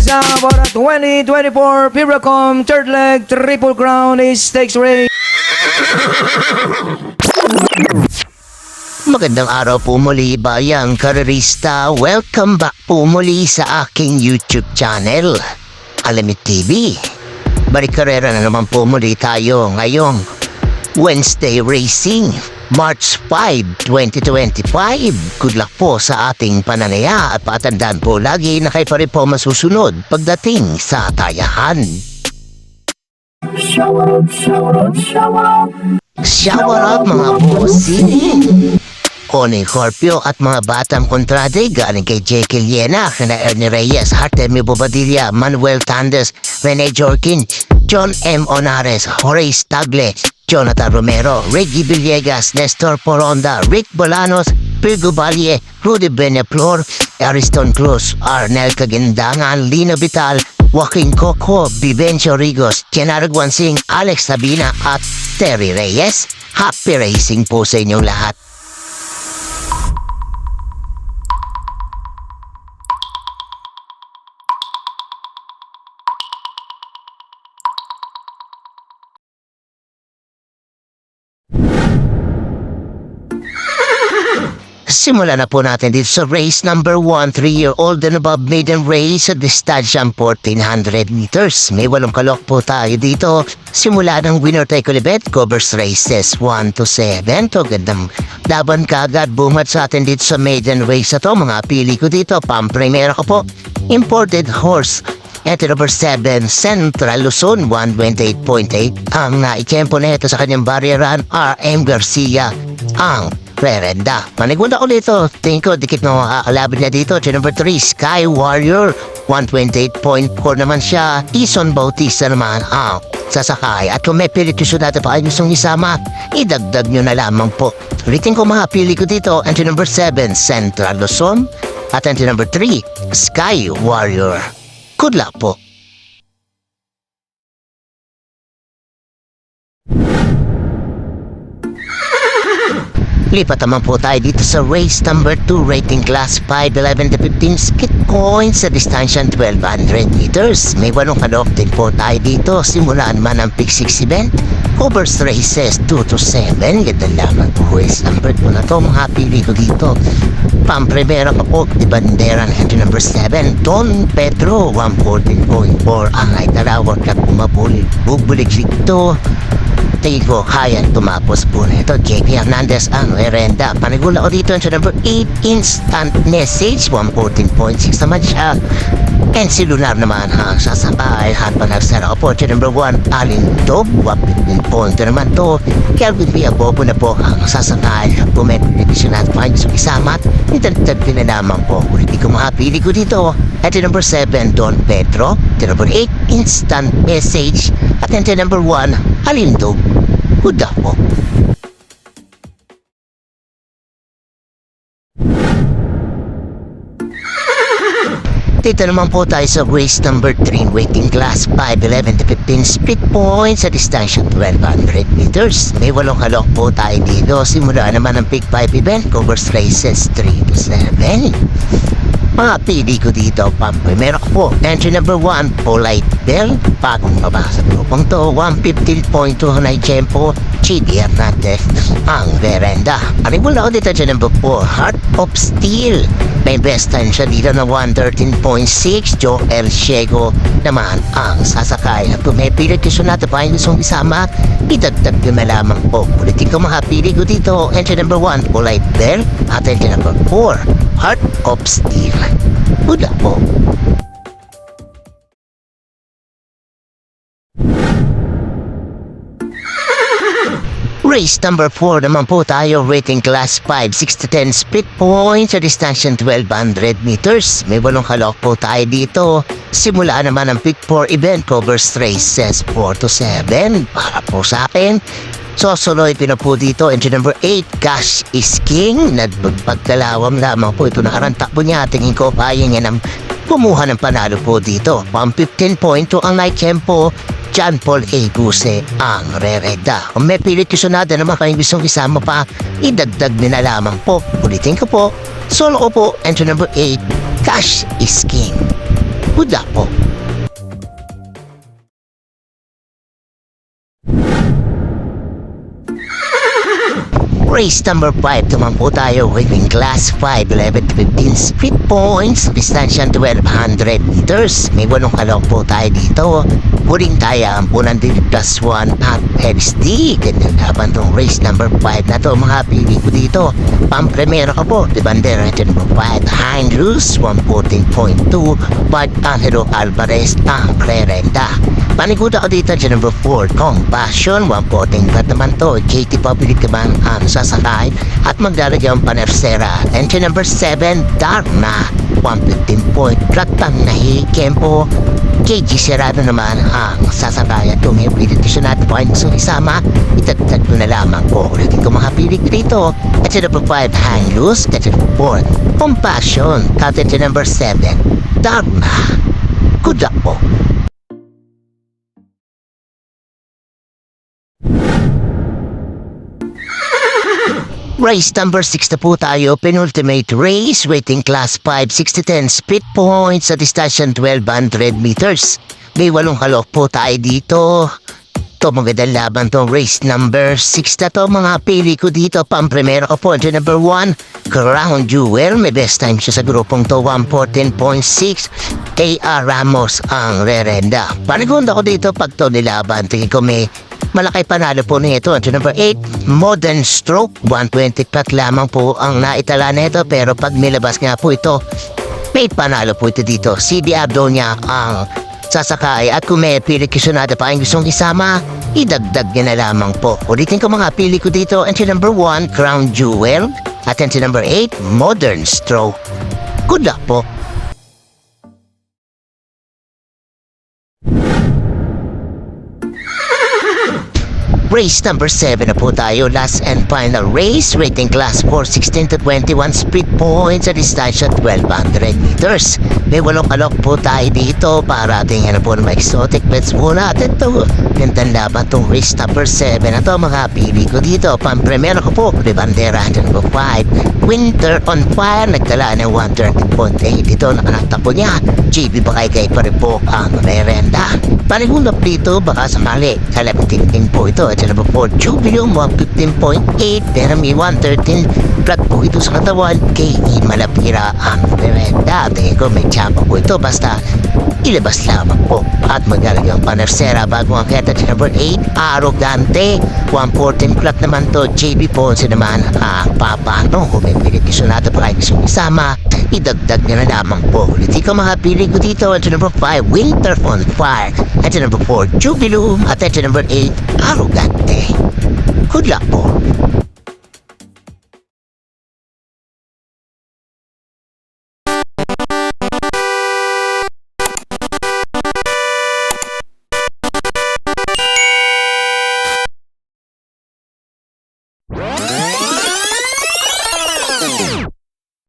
is now for the 2024 Piracom third leg triple crown stakes race. Magandang araw po muli bayang karerista. Welcome back po muli sa aking YouTube channel, Alamit TV. Balik-karera na naman po muli tayo ngayong Wednesday Racing, March 5, 2025. Good luck po sa ating pananaya at patandaan po lagi na kayo pa rin po masusunod pagdating sa tayahan. Shower up mga bossing! Connie Corpio at mga batang kontrade galing kay J.K. Liena, kina Ernie Reyes, Artemio Bobadilla, Manuel Tandes, Rene Jorkin, John M. Onares, Horace Tagle, Jonathan Romero, Reggie Villegas, Nestor Poronda, Rick Bolanos, Pirgo Valle, Rudy Beneflor, Ariston Cruz, Arnel Kagindangan, Lino Vital, Joaquin Coco, Vivencio Rigos, Genaro Guansing, Alex Sabina at Terry Reyes. Happy racing po sa inyong lahat. Simulan na po natin dito sa race number 1, 3-year-old and above maiden race sa distansyang 1400 meters. May 8 kalok po tayo dito. Simula ng winner take all event, covers races 1 to 7. To gandang laban kagad bumat sa atin dito sa maiden race na to. Mga pili ko dito, pang-primera ko po, imported horse. Ito number 7, Central Luzon, 128.8. Ang naitempo na ito sa kanyang barrieran, R.M. Garcia, ang Rerenda. Manigunda ko dito. Tingin ko, dikit na makakalaban niya dito. Ito number 3, Sky Warrior, 128.4 naman siya. Ison Bautista naman ang sasakay. At kung may pilit yung natin pa ay gustong isama, idagdag nyo na lamang po. Ulitin ko mga pili ko dito. Ito number 7, Central Luzon. At ito number 3, Sky Warrior. Good luck po. Lipat naman po tayo dito sa race number 2, rating class 5, 11 to 15 split coins sa distansya 1200 meters. May 8 kalok din po tayo dito. Simulaan man ang pick 6 event, covers races 2 to 7. Ganda lamang po race number 2 na to. Mga pili ko dito. Pang-primera ka po, di bandera na ito number 7, Don Pedro, 114.4. Ang ay tarawag ka pumapuli. Bubulig dito. Tingin ko kaya tumapos po na ito. JP Hernandez ang Rerenda. Panigula ko dito sa number 8, Instant Message, 114.6 naman siya. And si Lunar naman ang sasakay. At panagsara ko po sa number 1, Alindob, 115.2 naman to. Kelvin Villabobo na po ang sasakay. Pumepisyon natin pa yung isama at nitagtag din na naman po. Ulit ko makapili ko dito. At number 7, Don Pedro. Number 8, Instant Message. At number 1, Alindob. Good luck po. Dito naman po tayo sa race number 3, waiting class 5, 11 to 15 split points sa distansya 1200 meters. May 8 kalok po tayo dito. Simula naman ang pick 5 event, covers races 3 to 7. Mga pili ko dito, pang-primera ko po. Entry number 1, Polite Bell. Bagong mabasa grupong to, 115.2 na tempo. Chidi Hernandez ang Verenda. Aribula ko dito dyan number 4, Heart of Steel. May best time siya dito na 113.6. Joe El Ciego naman ang sasakay. At kung may pilit yung natin pa yung gustong isama, idagdag yun na lamang po. Ulitin ko mga pili ko dito. Entry number 1, Polite Bell. At entry number 4, Heart of Steel. Good luck po. Race number 4 naman po tayo, rating class 5, 6 to 10 split points sa distansya 1200 meters. May 8 kalok po tayo dito. Simula naman ang pick 4 event, covers races 4 to 7. Para po sa akin, Sosuloy na po dito. Entry number 8, Cash is King. Nagpagkalawam lamang po ito. Nakaranta po niya. Tingin ko kaya niya ng kumuha ng panalo po dito. Pang 15.2 ang night tempo. John Paul A. Buse ang Rereda. Kung may pilit kusunada naman kayong gustong isama pa, idagdag nyo na lamang po. Ulitin ko po. Solo ko po. Entry number 8, Cash is King. Good luck po. Race number 5, naman po tayo within class 5, 11 to 15 speed points, distansya 1200 meters. May 8 kalok po tayo dito. Huling tayo ang punang din plus 1 at LSD. Ganyan laban tong race number 5 na to. Mga pili ko dito. Pampremero ko po, di bandera number 5, Hind Loose, 114.2, Bart Angelo Alvarez, ang Clarenda. Paniguda ko dito dyan number 4, Compassion, 114 pa naman to, JT Public naman ang sasakay at maglalagay ang Panersera. And dyan number 7, Darna, 115 point, Ratang Nahi, Kempo, KG Serrano naman ang sasakay at kung may pilitisyon natin po ay gusto isama, itatag ko na lamang po. Ulitin ko mga pilig dito. At dyan number 5, Hang Loose, at dyan number 4, Compassion, at dyan number 7, Darna. Good luck po. Race number 6 na po tayo, penultimate race, waiting class 5, 60-10, speed points sa distansya 1200 meters. May 8 kalok po tayo dito. Ito magandang laban tong race number 6 na to. Mga pili ko dito, pang-primero ko po, dyan number 1, Crown Jewel. May best time siya sa grupong to, 114.6. A.R. Ramos ang rerenda. Panigunda ko dito, pag to nilaban, tingin ko may malaki panalo po nito. At number 8, Modern Stroke. 120 pat lamang po ang naitala nito. Pero pag nilabas nga po ito, may panalo po ito dito. CB Abdonia ang sasakay. At kung may pili kisunada pa ang gustong isama, idagdag niya na lamang po. Ulitin ko mga pili ko dito. Entry number 1, Crown Jewel. At entry number 8, Modern Stroke. Good luck po. Race number 7 na po tayo, last and final race, rating class 4, 16 to 21, speed points sa distansya 1200 meters. May 8 kalok po tayo dito para tingnan na po ng mga exotic bets muna. At ito, gandang laban itong race number 7 na to. Mga pili ko dito, pang-primero ko po, de bandera number 5, Winter on Fire, nagtala ng 130.8. Dito nakanatakbo niya, JB Bakay pa rin po ang merenda. Panigulap dito, baka sakali, kalapitin po ito. At number 4, Jubilum, 115.8, pero may 113 flat po ito sa katawan. K.E. Malapira ang merenda. Tingin ko may tiyamba po ito, basta ilabas lamang po. At maglalagay ang Panersera bago ang keta. Number 8, Arrogante, 114 flat naman to. JB Ponce naman ang papano. Kung may pilitisyon natin pa kayo gusto isama, idagdag nyo na lamang po. Ulitin ko mga pili ko dito. At number 5, Winter on Fire. At number 4, Jubilum. At number 8, Arrogante.